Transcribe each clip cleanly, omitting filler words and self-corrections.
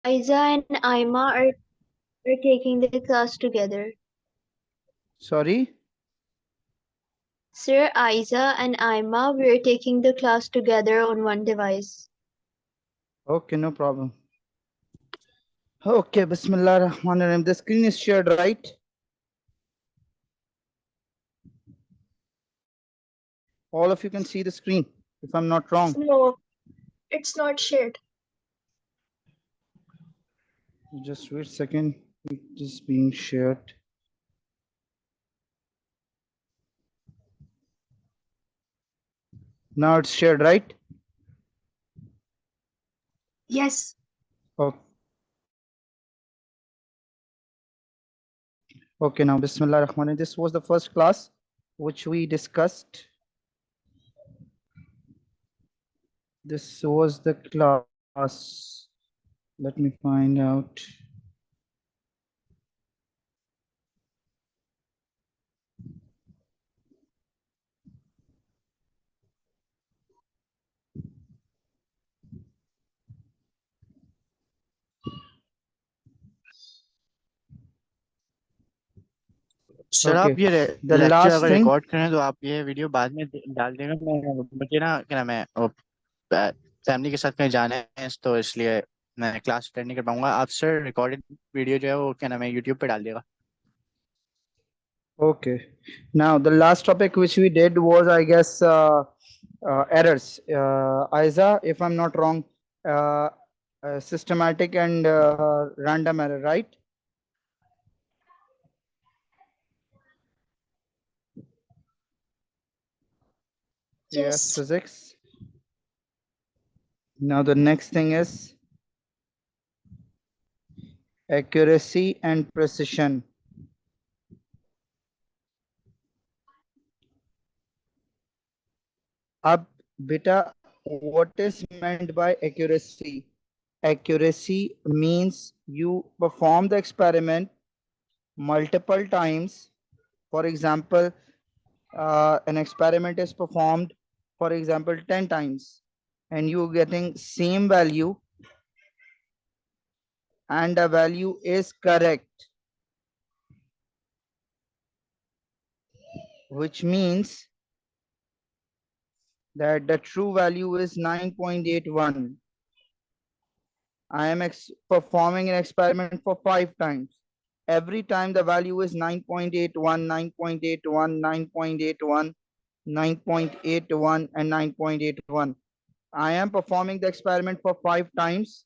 Aiza and Aima are taking the class together. Sorry. Sir, Aiza and Aima were taking the class together on one device. Okay, no problem. Okay, Bismillah Rahman Rahim. The screen is shared, right? All of you can see the screen, if I'm not wrong. No, it's not shared. Just wait a second. It is being shared. Now it's shared, right? Yes. Okay. Okay, now Bismillah Rahman Rahim. This was the first class which we discussed. This was the class. Let me find out. Sir Okay. आप ये The lecture last अगर thing. Record करें तो आप ये video बाद में डाल देना। मुझे ना क्या नाम है फैमिली के साथ कहीं जाना है तो इसलिए मैं क्लास अटेंड नहीं कर पाऊंगा। आप सर रिकॉर्डेड वीडियो जो है वो क्या नाम है यूट्यूब पे डाल देगा। Okay. Now the last topic which we did was, I guess, errors. Aiza, if I'm not wrong, systematic and random error, right? Yes, physics. Now the next thing is accuracy and precision. Ab beta, what is meant by accuracy? Accuracy means you perform the experiment multiple times. For example, an experiment is performed, for example, 10 times, and you getting same value, and the value is correct, which means that the true value is 9.81. I am performing an experiment for 5 times. Every time the value is 9.81, 9.81, 9.81, 9.81, and 9.81. I am performing the experiment for 5 times,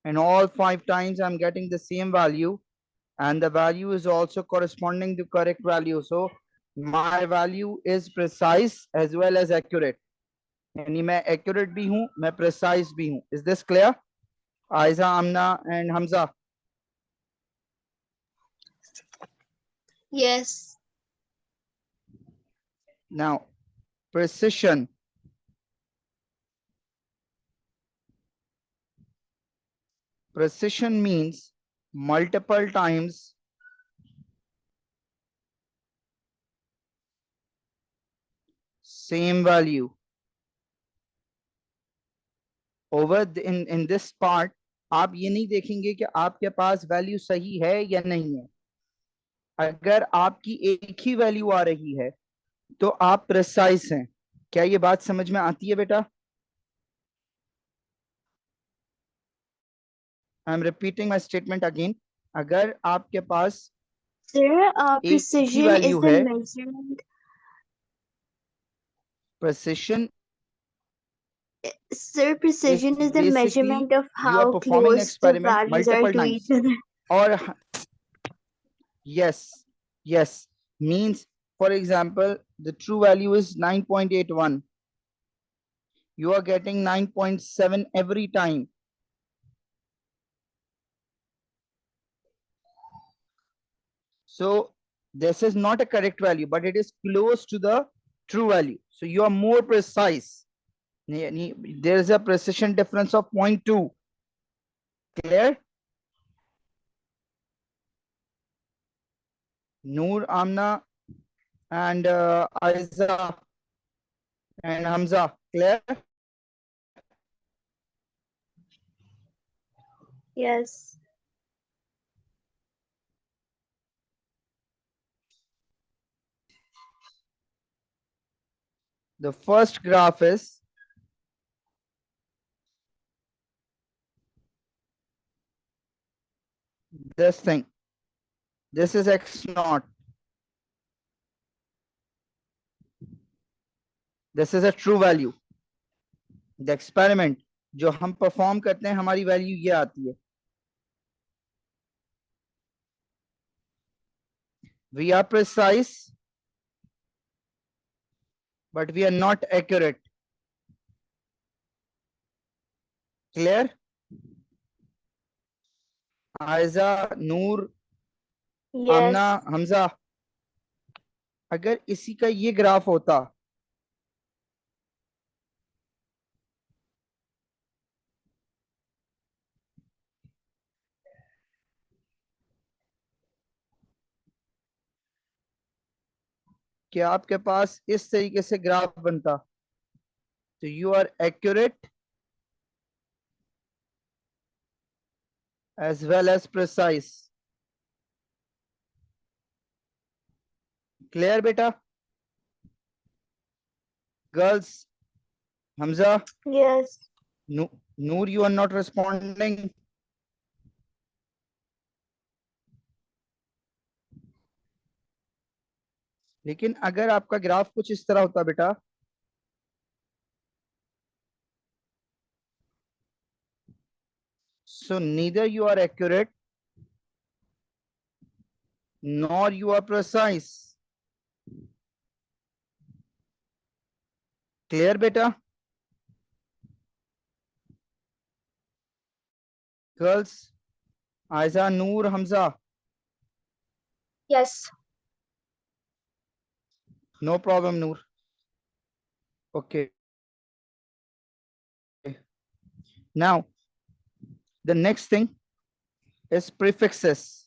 and all 5 times I'm getting the same value, and the value is also corresponding to correct value. So my value is precise as well as accurate. यानी मैं accurate भी हूँ, मैं precise भी हूँ. Is this clear? Aiza, Amna, and Hamza. Yes. Now, precision. Precision means multiple times same value. Over in this part, आप ये नहीं देखेंगे कि आपके पास वैल्यू सही है या नहीं है. अगर आपकी एक ही वैल्यू आ रही है तो आप प्रिसाइज हैं. क्या ये बात समझ में आती है बेटा? I am repeating my statement again. अगर आपके पास Sir, एक ही precision is वैल्यू the है, measurement. Precision Sir, is precision is the basically measurement of you are how performing close the experiment values are multiple to each times. other. Or yes, yes, means for example the true value is 9.81. You are getting 9.7 every time. So this is not a correct value, but it is close to the true value. So you are more precise. There is a precision difference of 0.2. Clear? Noor, Amna, and Aiza and Hamza. Clear? Yes. The first graph is this thing. This is x naught. This is a true value. The experiment जो हम perform करते हैं हमारी value ये आती है. We are precise, but we are not accurate. Clear? Aiza, Noor, Amna, Yes. Hamza, अगर इसी का ये ग्राफ होता कि आपके पास इस तरीके से ग्राफ बनता तो you are accurate as well as precise. Clear, beta? Girls, Hamza, Yes. Noor, you are not responding. लेकिन अगर आपका ग्राफ कुछ इस तरह होता बेटा, so neither you are accurate nor you are precise. Clear, beta? Girls, Aiza, Noor, Hamza. Yes. No problem, Noor. Okay. Now, the next thing is prefixes.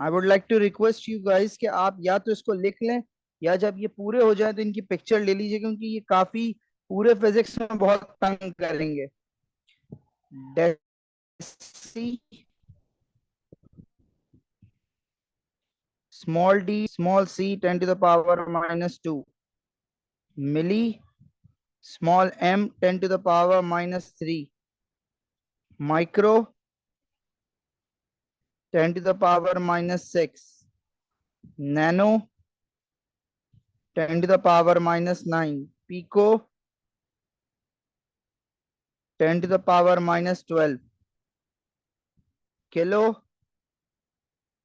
I would like to request you guys कि आप या तो इसको लिख लें या जब ये पूरे हो जाए तो इनकी पिक्चर ले लीजिए क्योंकि ये काफी पूरे फिजिक्स में बहुत तंग करेंगे. Deci, small d small c 10 to the power minus 2, milli, small m 10 to the power minus 3, micro 10 to the power minus 6, nano 10 to the power minus 9, pico 10 to the power minus 12, kilo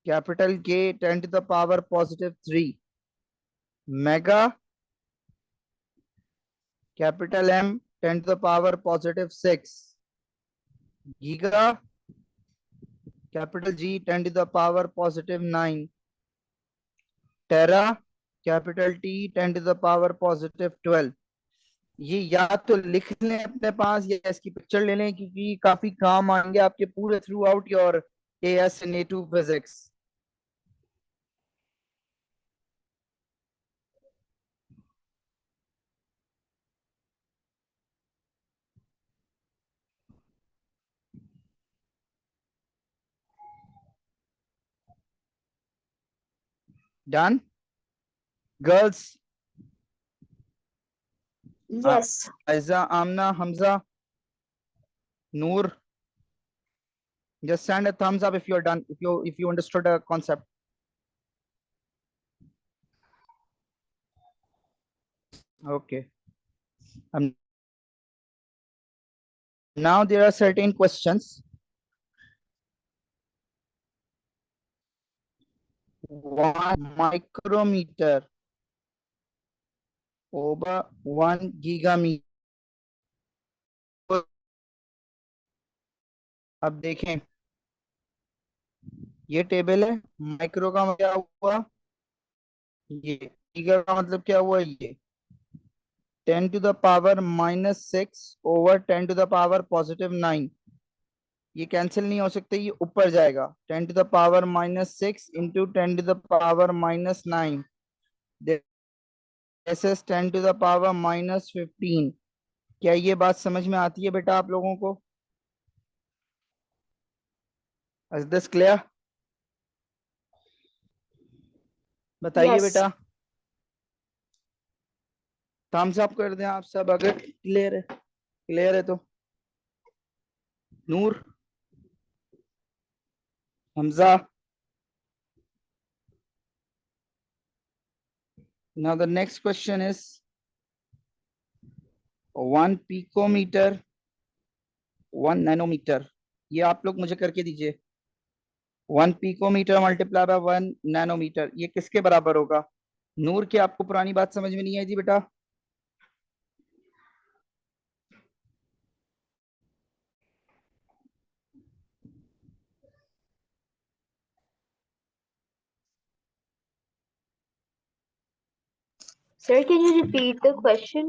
capital K 10 to the power positive 3, mega capital M 10 to the power positive 6, giga capital G 10 to the power positive 9, tera capital T 10 to the power positive 12. ये या तो लिख लें अपने पास या इसकी picture ले लें क्योंकि काफी काम आएंगे आपके पूरे through out your AS and A2 physics. Done? Girls, Yes. Aiza, Amna, Hamza, Noor, just send a thumbs up if you're done, if you understood the concept. Okay. Now there are certain questions. One micrometer over 1 gigameter. अब देखें ये table है, micro का मतलब क्या हुआ, ये giga का मतलब क्या हुआ, ये 10 to the power minus 6 over 10 to the power positive 9. ये कैंसिल नहीं हो सकते, ये ऊपर जाएगा 10 to the power minus 6 into 10 to the power minus 9. This is 10 to the power minus 15. क्या ये बात समझ में आती है बेटा आप लोगों को? Is this clear? बताइए Yes. बेटा, थम्स अप कर दें आप सब अगर क्लियर है। क्लियर है तो Noor, Hamza. Now the next question is 1 picometer 1 nanometre. ये आप लोग मुझे करके दीजिए। 1 पिकोमीटर मल्टीप्लाई बाय 1 नैनोमीटर, ये किसके बराबर होगा? नूर, की आपको पुरानी बात समझ में नहीं आई थी बेटा? Sir, can you repeat the question?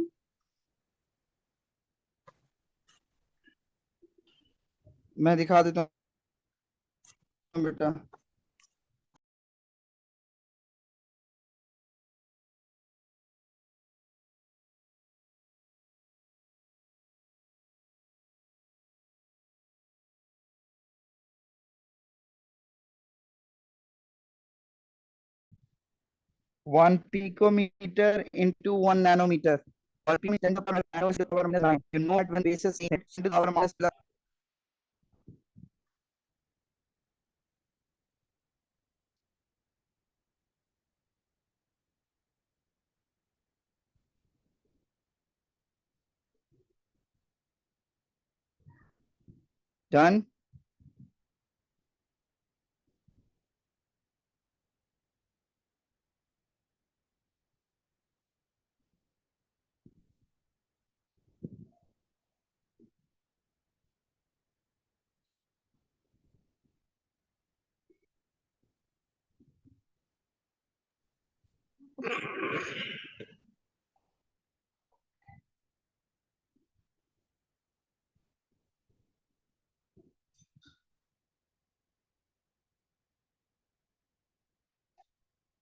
मैं दिखा देता हूँ बेटा। 1 picometer into 1 nanometer, or p means 10 to the power nano is to the power minus 9. You know at one basis in it to the power minus plus. Done.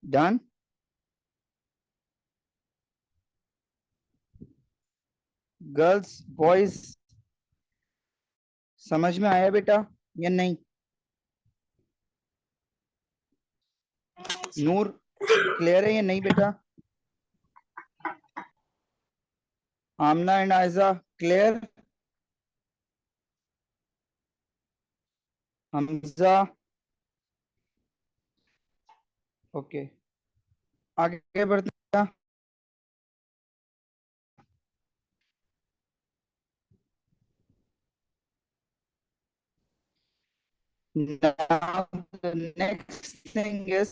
Done. Girls boys, समझ में आया बेटा या नहीं? नूर, clear है या नहीं बेटा? आमना and Aiza, clear? Hamza, okay, आगे बढ़ते हैं। Now the next thing is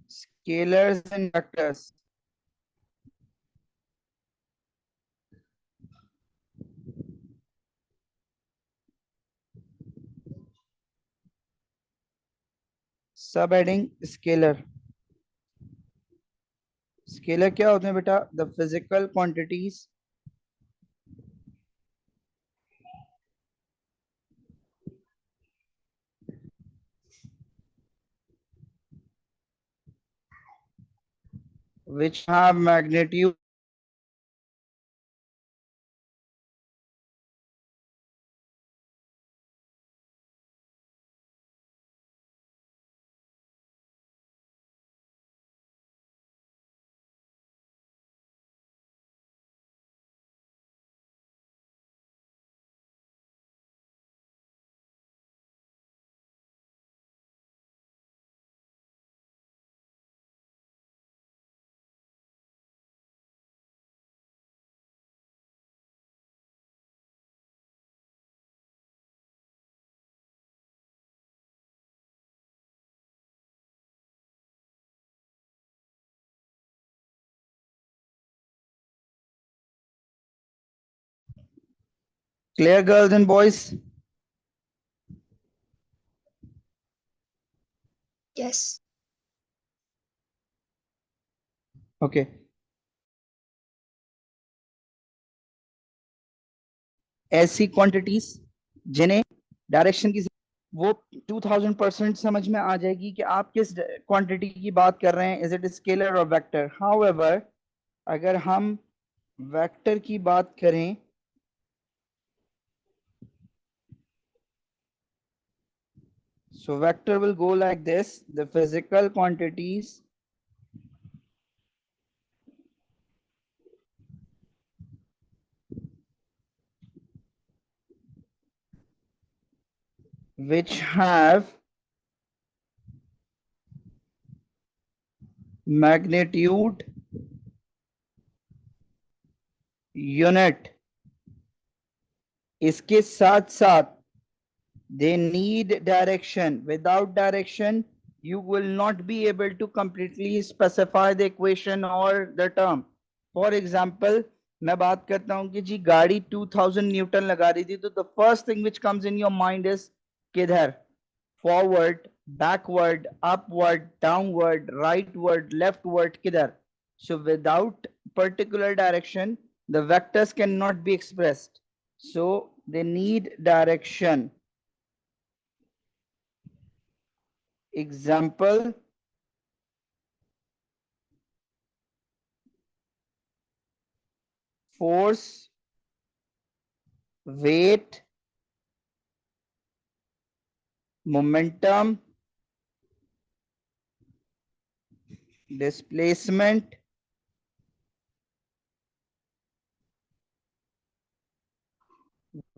scalars and vectors. Subheading scalar. Scalar क्या होते हैं बेटा? The physical quantities which have magnitude clear girls and boys? Yes. Okay. ऐसी क्वांटिटीज जिन्हें डायरेक्शन की वो 2000% समझ में आ जाएगी कि आप किस क्वांटिटी की बात कर रहे हैं, इज इट स्केलर और वेक्टर। हाउएवर अगर हम वेक्टर की बात करें so vector will go like this: the physical quantities which have magnitude unit, इसके साथ साथ they need direction. Without direction you will not be able to completely specify the equation or the term. For example, मैं बात करता हूं कि जी गाड़ी 2000 Newton लगा रही थी, तो the first thing which comes in your mind is किधर, forward, backward, upward, downward, rightward, leftward, किधर. So without particular direction the vectors cannot be expressed, so they need direction. Example, force, weight, momentum, displacement,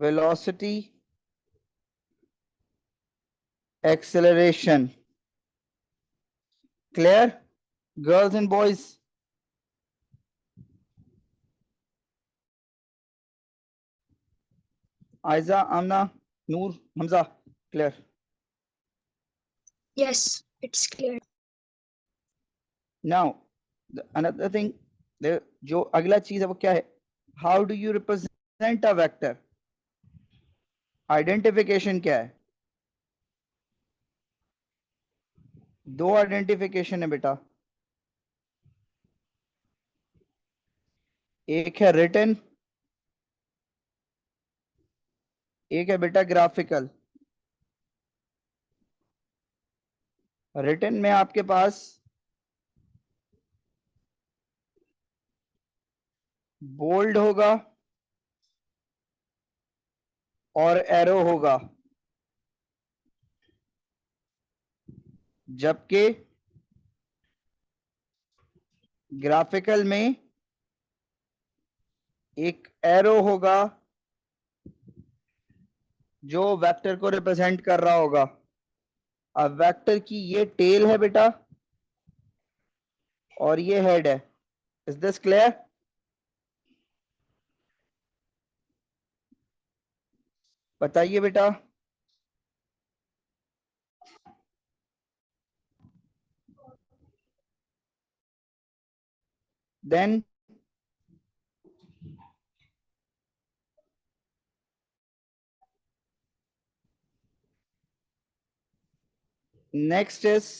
velocity, acceleration. Clear, girls and boys? Aiza, Amna, Noor, Hamza, clear? Yes, it's clear. Now, another thing, जो अगला चीज है वो क्या है? How do you represent a vector? Identification क्या है? दो आइडेंटिफिकेशन है बेटा, एक है रिटन, एक है बेटा ग्राफिकल. रिटन में आपके पास बोल्ड होगा और एरो होगा, जबकि ग्राफिकल में एक एरो होगा जो वेक्टर को रिप्रेजेंट कर रहा होगा. अब वेक्टर की ये टेल है बेटा और ये हेड है. Is this clear? बताइए बेटा. Then next is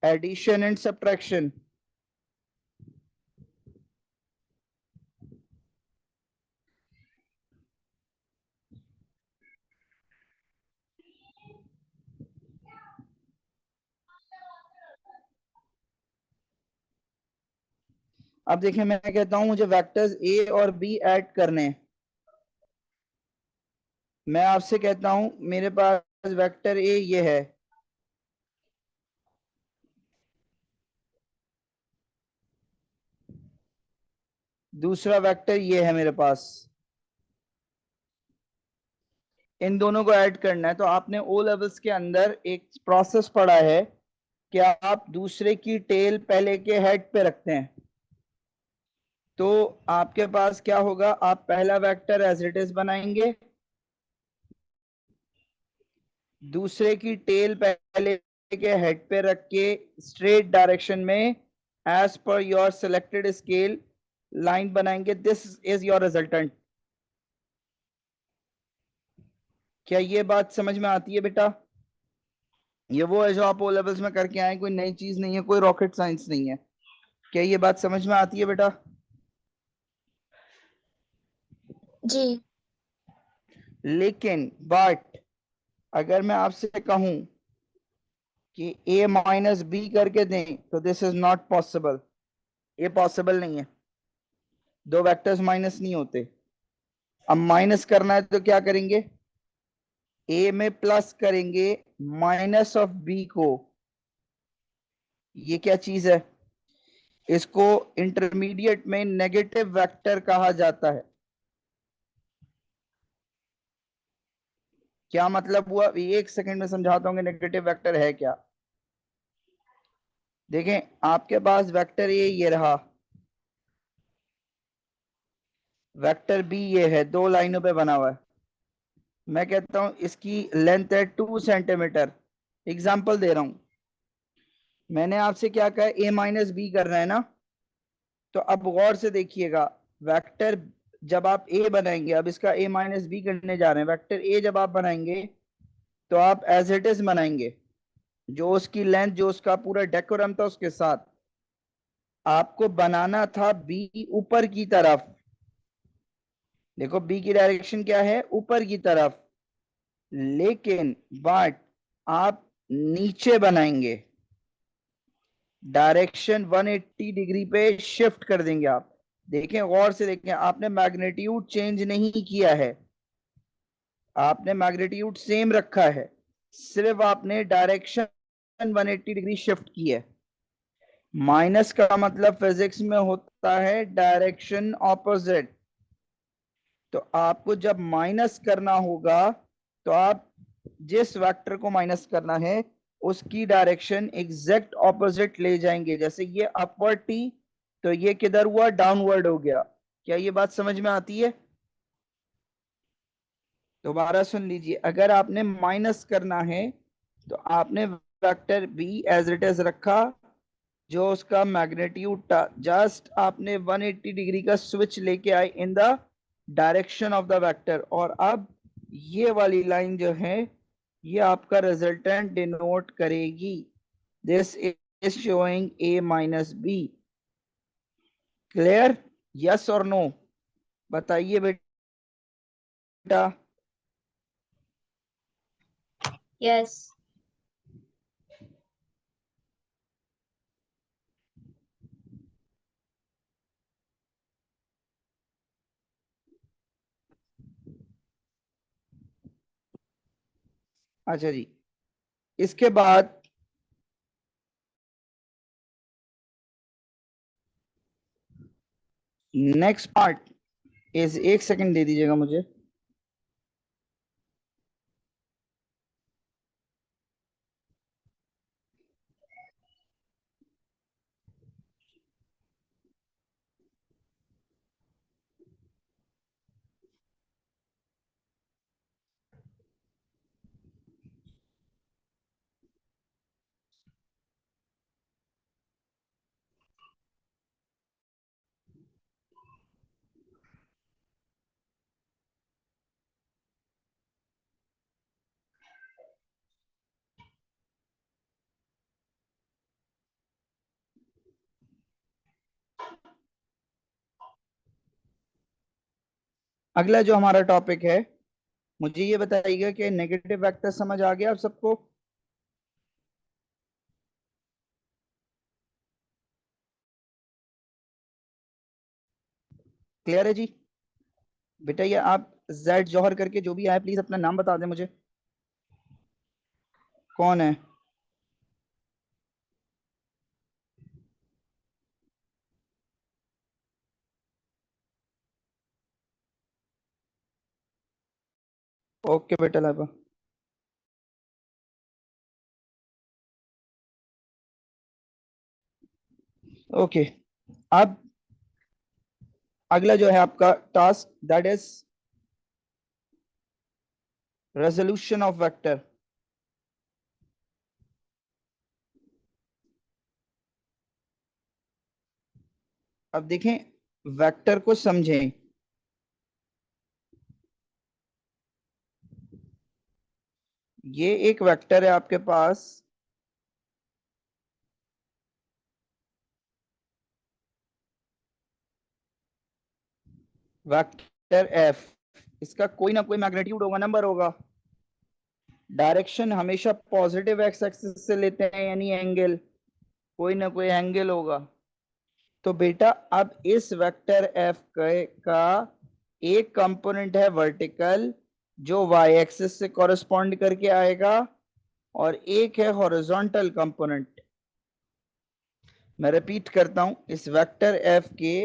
addition and subtraction. अब देखिए, मैं कहता हूं मुझे वेक्टर्स ए और बी ऐड करने हैं. मैं आपसे कहता हूं मेरे पास वेक्टर ए ये है, दूसरा वेक्टर ये है मेरे पास. इन दोनों को ऐड करना है. तो आपने ओ लेवल्स के अंदर एक प्रोसेस पढ़ा है कि आप दूसरे की टेल पहले के हेड पे रखते हैं. तो आपके पास क्या होगा, आप पहला वेक्टर एज इट इज बनाएंगे, दूसरे की टेल पहले के हेड पे रख के स्ट्रेट डायरेक्शन में as per your selected scale line बनाएंगे. This is your resultant. क्या ये बात समझ में आती है बेटा? ये वो है जो आप ओ लेवल्स में करके आए, कोई नई चीज नहीं है, कोई रॉकेट साइंस नहीं है. क्या ये बात समझ में आती है बेटा? जी. लेकिन बट अगर मैं आपसे कहूं कि a माइनस बी करके दें तो दिस इज नॉट पॉसिबल. ये पॉसिबल नहीं है, दो वेक्टर्स माइनस नहीं होते। अब माइनस करना है तो क्या करेंगे, ए में प्लस करेंगे माइनस ऑफ बी को। ये क्या चीज है, इसको इंटरमीडिएट में नेगेटिव वेक्टर कहा जाता है। क्या मतलब हुआ, एक सेकंड में समझाता हूँ कि नेगेटिव वेक्टर है क्या। देखें, आपके पास वेक्टर ए ये रहा, वेक्टर बी ये है, दो लाइनों पे बना हुआ है। मैं कहता हूं इसकी लेंथ है 2 सेंटीमीटर। एग्जाम्पल दे रहा हूं, मैंने आपसे क्या कहा, ए माइनस बी करना है ना। तो अब गौर से देखिएगा, वेक्टर जब आप ए बनाएंगे, अब इसका ए माइनस बी करने जा रहे हैं, वेक्टर ए जब आप बनाएंगे तो आप एज इट इज बनाएंगे, जो उसकी लेंथ, जो उसका पूरा डेकोरम था उसके साथ। आपको बनाना था बी ऊपर की तरफ। देखो बी की डायरेक्शन क्या है, ऊपर की तरफ, लेकिन बट आप नीचे बनाएंगे, डायरेक्शन 180 डिग्री पे शिफ्ट कर देंगे आप। देखें, गौर से देखें, आपने मैग्नीट्यूड चेंज नहीं किया है, आपने मैग्नीट्यूड सेम रखा है, सिर्फ आपने डायरेक्शन 180 डिग्री शिफ्ट की है। माइनस का मतलब फिजिक्स में होता है डायरेक्शन ऑपोजिट। तो आपको जब माइनस करना होगा तो आप जिस वेक्टर को माइनस करना है उसकी डायरेक्शन एग्जैक्ट ऑपोजिट ले जाएंगे। जैसे ये अपवर्ड थी तो ये किधर हुआ, डाउनवर्ड हो गया। क्या ये बात समझ में आती है? दोबारा सुन लीजिए, अगर आपने माइनस करना है तो आपने vector B as it is रखा, जो उसका मैग्नीट्यूड था, जस्ट आपने 180 डिग्री का स्विच लेके आए in the direction of the vector, और अब ये वाली लाइन जो है ये आपका रिजल्टेंट डिनोट करेगी, this is showing A minus B. Clear, yes और नो, बताइए बेटा। Yes. अच्छा जी, इसके बाद नेक्स्ट पार्ट इज, एक सेकंड दे दीजिएगा मुझे। अगला जो हमारा टॉपिक है, मुझे ये बताइएगा कि नेगेटिव वेक्टर समझ आ गया आप सबको? क्लियर है जी? बेटा ये आप जेड जौहर करके जो भी आए प्लीज अपना नाम बता दें मुझे, कौन है? ओके बेटा लाइबा। ओके, अब अगला जो है आपका task, that is resolution of vector. अब देखें, वेक्टर को समझें। ये एक वेक्टर है आपके पास, वेक्टर एफ, इसका कोई ना कोई मैग्नीट्यूड होगा, नंबर होगा। डायरेक्शन हमेशा पॉजिटिव एक्स एक्सिस से लेते हैं, यानी एंगल, कोई ना कोई एंगल होगा। तो बेटा अब इस वेक्टर एफ का एक कंपोनेंट है वर्टिकल जो वाई एक्सिस से कॉरेस्पॉन्ड करके आएगा और एक है हॉरिजॉन्टल कंपोनेंट। मैं रिपीट करता हूं, इस वेक्टर एफ के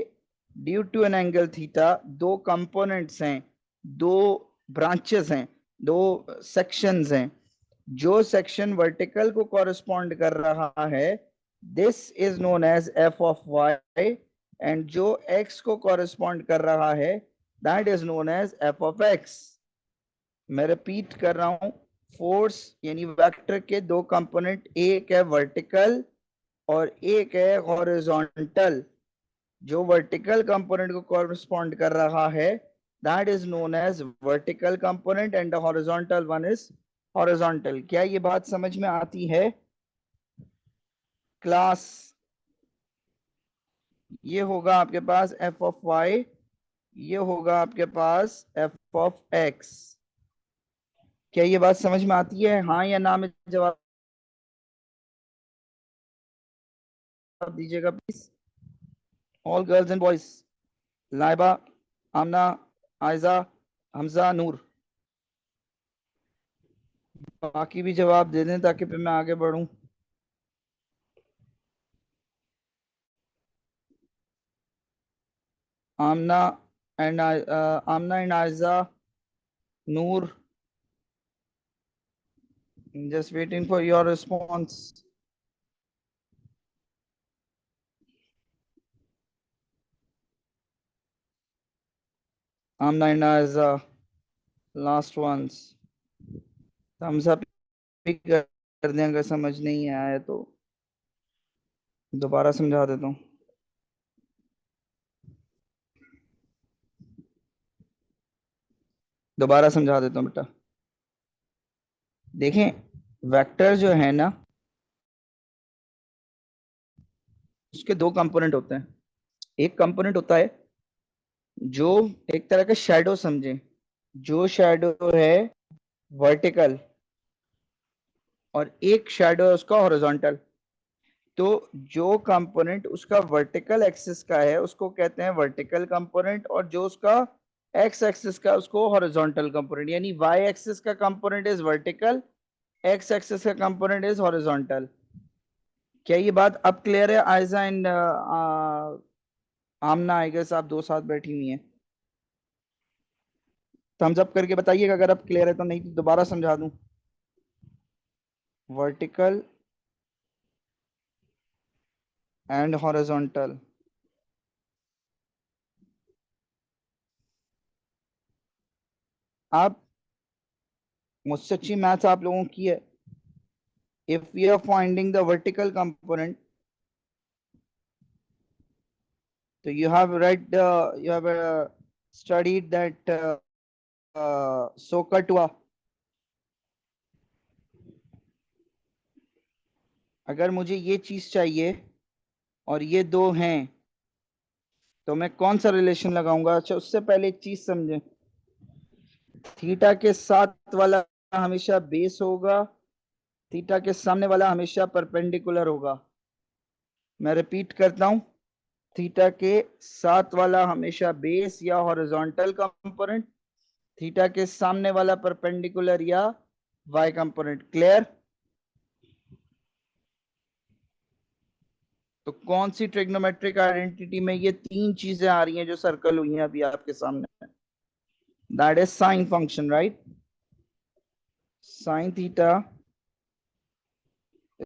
due to an angle theta दो कंपोनेंट्स हैं, दो ब्रांचेस हैं, दो सेक्शंस हैं। जो सेक्शन वर्टिकल को कॉरेस्पॉन्ड कर रहा है this is known as F of Y, and जो एक्स को कॉरेस्पॉन्ड कर रहा है that is known as F of X. मैं रिपीट कर रहा हूं, फोर्स यानी वेक्टर के दो कंपोनेंट, एक है वर्टिकल और एक है हॉरिजॉन्टल। जो वर्टिकल कंपोनेंट को कॉरेस्पॉन्ड कर रहा है that is known as vertical component and the horizontal one is horizontal. क्या ये बात समझ में आती है क्लास? ये होगा आपके पास एफ ऑफ वाई, ये होगा आपके पास एफ ऑफ एक्स। क्या ये बात समझ में आती है? हाँ या ना में जवाब दीजिएगा please, all girls and boys. Laiba, Amna, Ayza, Hamza, Noor. बाकी भी जवाब दे दें ताकि फिर मैं आगे बढ़ूं। Amna and Ayza, Noor, just waiting for your response. Amna and Aiza, last ones. thumbs up भी कर दें अगर समझ नहीं आया तो, दोबारा समझा देता हूँ। दोबारा समझा देता हूँ बेटा। देखें, वेक्टर जो है ना उसके दो कंपोनेंट होते हैं। एक कंपोनेंट होता है जो एक तरह का शैडो समझे, जो शैडो है वर्टिकल, और एक शैडो है उसका हॉरिजॉन्टल। तो जो कंपोनेंट उसका वर्टिकल एक्सिस का है उसको कहते हैं वर्टिकल कंपोनेंट, और जो उसका एक्स एक्सिस का उसको हॉरिजॉन्टल कंपोनेंट। यानी वाई एक्सिस का component is vertical, x axis का कंपोनेंट इज हॉरिजॉन्टल। क्या ये बात अब क्लियर है? Aiza and Amna, I guess आप दो साथ बैठी हुई हैं। थम्स अप करके बताइएगा अगर अब क्लियर है, तो नहीं तो दोबारा समझा दूं। Vertical and horizontal. आप मुझसे अच्छी मैथ्स आप लोगों की है। If we are finding the vertical component, so you have read, you have studied that SOHCAHTOA. अगर मुझे ये चीज चाहिए और ये दो हैं तो मैं कौन सा रिलेशन लगाऊंगा? अच्छा, उससे पहले एक चीज समझे, थीटा के साथ वाला हमेशा बेस होगा, थीटा के सामने वाला हमेशा परपेंडिकुलर होगा। मैं रिपीट करता हूं, थीटा के साथ वाला हमेशा बेस या हॉरिजॉन्टल कंपोनेंट, थीटा के सामने वाला परपेंडिकुलर या वाई कंपोनेंट। क्लियर? तो कौन सी ट्रिग्नोमेट्रिक आइडेंटिटी में ये तीन चीजें आ रही हैं जो सर्कल हुई हैं अभी आपके सामने? That is sine function, right? Sine theta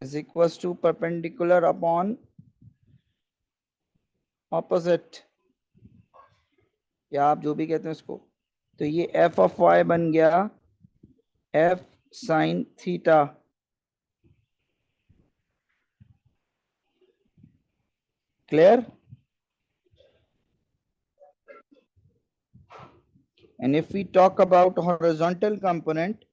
is equal to perpendicular upon opposite, या आप जो भी कहते हैं उसको। तो ये एफ ऑफ वाई बन गया F sine theta. Clear? And if we talk about horizontal component,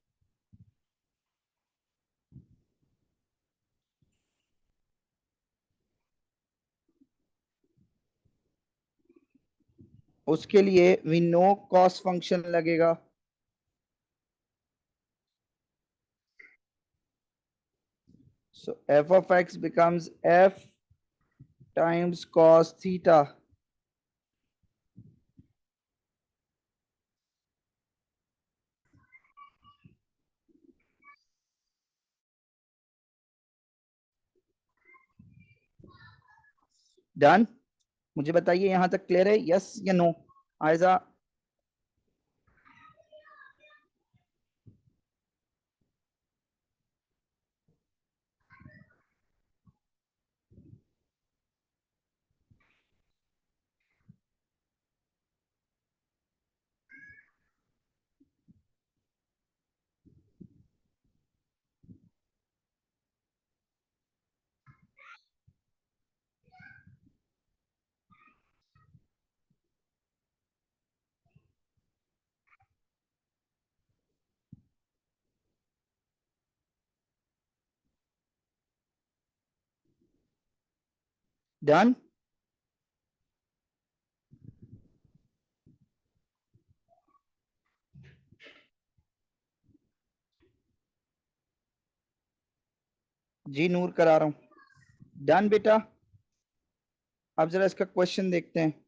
उसके लिए we know cos function लगेगा। So f of x becomes f times cos theta. Done. मुझे बताइए यहां तक क्लियर है, यस या नो? आयजा। डन। जी नूर करा रहा हूं। डन बेटा। अब जरा इसका क्वेश्चन देखते हैं।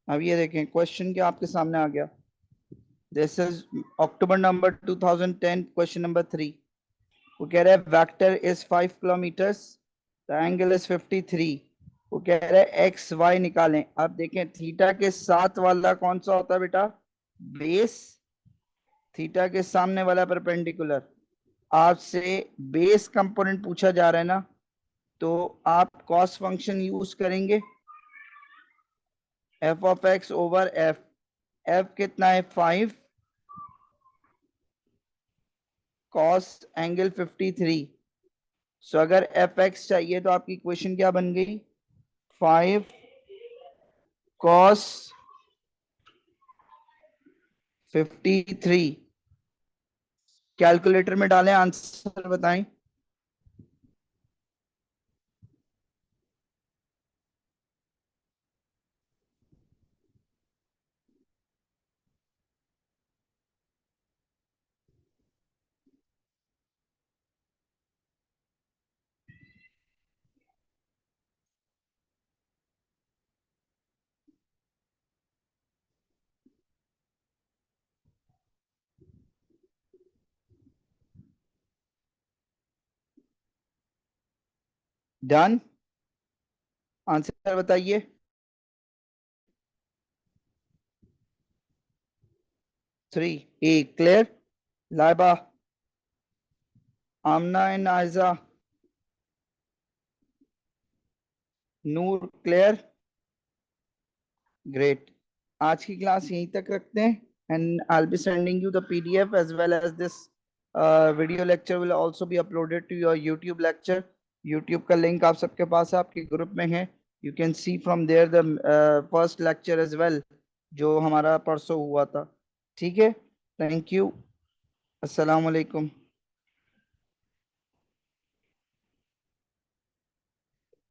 अब ये देखें क्वेश्चन क्या आपके सामने आ गया। This is October number 2010, question number 3। वो कह रहा है vector is 5 kilometres, the angle is 53। वो कह रहा है एक्स वाई निकालें। अब देखें थीटा के साथ वाला कौन सा होता है बेटा? बेस। थीटा के सामने वाला परपेंडिकुलर। आपसे बेस कंपोनेंट पूछा जा रहा है ना, तो आप कॉस फंक्शन यूज करेंगे, F of x over F. F कितना है? 5 कॉस एंगल 53। सो अगर एफ एक्स चाहिए तो आपकी इक्वेशन क्या बन गई? 5 कॉस 53। कैलकुलेटर में डालें, आंसर बताएं। डन। आंसर बताइए। 3 A clear. Laiba, Amna and Ayza, Noor clear. Great. आज की क्लास यहीं तक रखते हैं and I will be sending you the PDF as well as this video lecture will also be uploaded to your YouTube lecture. YouTube का link आप सबके पास है, आपके ग्रुप में है। You can see from there the first lecture as well, जो हमारा परसों हुआ था। ठीक है, थैंक यू, अस्सलाम वालेकुम।